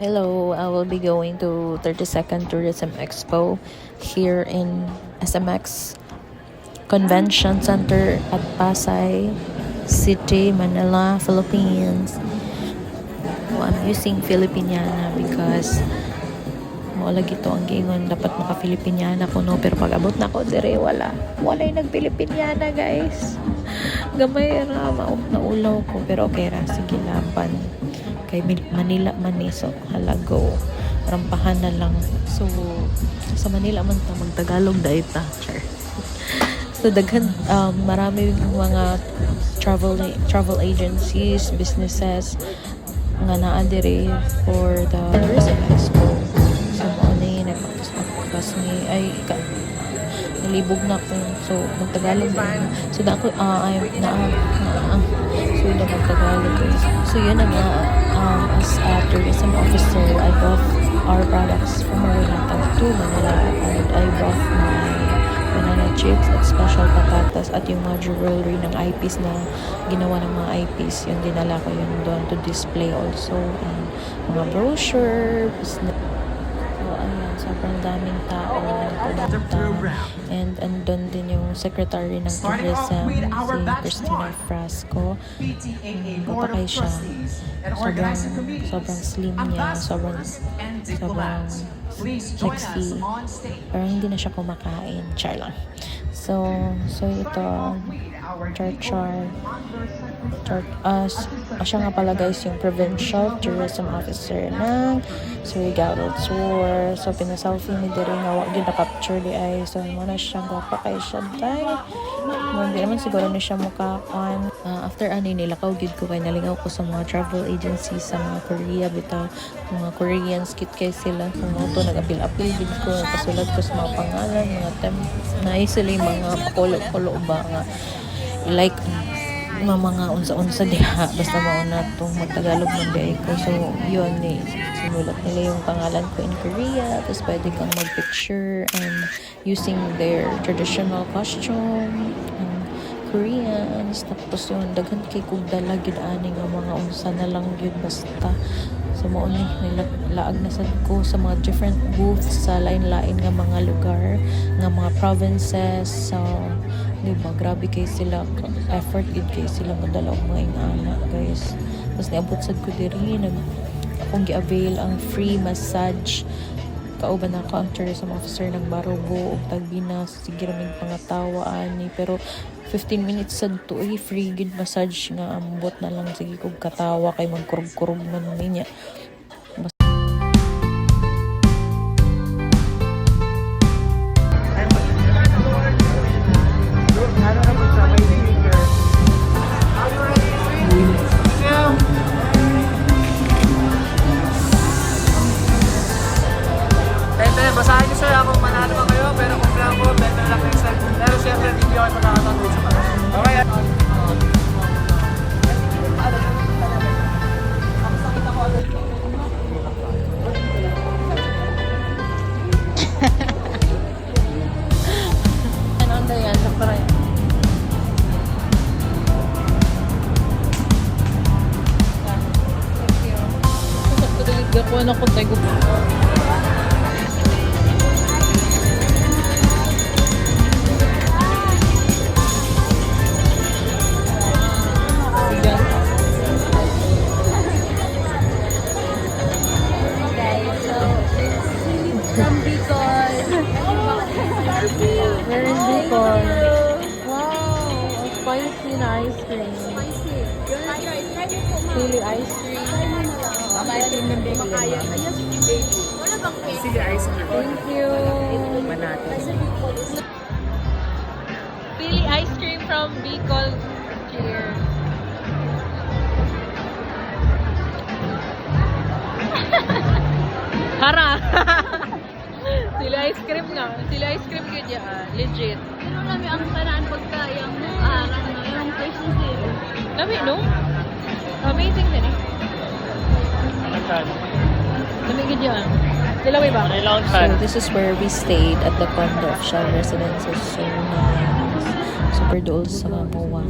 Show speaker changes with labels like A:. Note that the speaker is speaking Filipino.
A: Hello, I will be going to 32nd Tourism Expo here in SMX Convention Center at Pasay City, Manila, Philippines. So, I'm using Filipiniana because lagi to ang giingon dapat maka-Filipiniana ko no, pero pag abot na ko dire walay nag-Filipiniana guys. Gamay ra naulaw ko pero okay ra, sige laban kay Manila man ni, so halago rampahan na lang. So sa Manila man ta magtagalog dai ta. So daghan marami mga travel agencies, businesses nga naa diri for the tourism expo. So mo ni nagpapaspas ni ay nalibog na ko, so magtagalog din. So dako I'm so na magtagalog. So yun na nga, as a tourism officer, I brought our products from Marilata to Manila, and I brought my banana chips at special patatas at yung mga jewelry ng eyepiece na ginawa ng mga eyepiece, yun dinala ko yun doon to display also, and mga brochure, business. So ayan, sobrang daming tao na pumunta, and andun din yung secretary ng tourism, si Christina Frasco. Papakay siya, sobrang slim niya, sobrang sexy, pero hindi na siya kumakain, char lang. So ito siya nga pala guys yung provincial tourism officer ng Surigao del Sur. So pinaselfie ni diri nga wag gyud na-capture di ay, so mo na siya gwapa kay siya day. Hindi naman siguro na siya mukha on. After ani nilakaw gyud ko kay nalingaw ko sa mga travel agencies sa mga Korea bitaw, mga Koreans kit kay sila kung to nag-apil-apil gid ko, pasulat ko sa mga pangalan, mga na sila mga pakulo ba nga like mga unsa-unsa diha, basta mauna tong magtagalog man di ko. So yun ni sinulat nila yung pangalan ko in Korea, tapos pwede kang mag-picture and using their traditional costume Koreans, tapos yun daghan kay kog dala gyud ani nga mga unsa na lang gyud basta. So mao ni laag na sad ko sa mga different booths sa lain-lain nga mga lugar, nga mga provinces. So diba, grabe kay sila, effort gid kay sila madala og mga ingana guys. Tapos niabot sad ko diri akong gi-avail ang free massage. Kauban ako ang tourism officer ng Barogo ug Tagbinas, sige ra mig pangatawa ani, pero 15 minutes sad to free gid massage nga ambot na lang sige kog katawa kay magkurog-kurog man niya.
B: Basahin niyo sir kung manalo pa kayo, pero kung lang po, better lang next time. Pero syempre, hindi ako magkakatawid sa pala. Okay.
A: Ano anda yan? Sakura yan. Gakuha na ko tayo.
C: From Bicol.
A: We're in Bicol. Wow, a spicy na ice cream.
C: Spicy.
A: Chili ice cream.
C: Ice cream ng baby. Ayos yung baby. Wala bang cake?
B: Sige, ice cream.
A: Thank you. Chili ice cream from Bicol. Cheers. Hara. Sila ice cream nga. Sila ice cream yun yan. Legit.
C: Pero kami ang kanaan pagka yung yung question zero.
A: Lami, no? Amazing din eh. Lami yun yan. Sila may ba? So this is where we stayed at the condo of Shell Residences. So nice. Super dool sa Mamoa.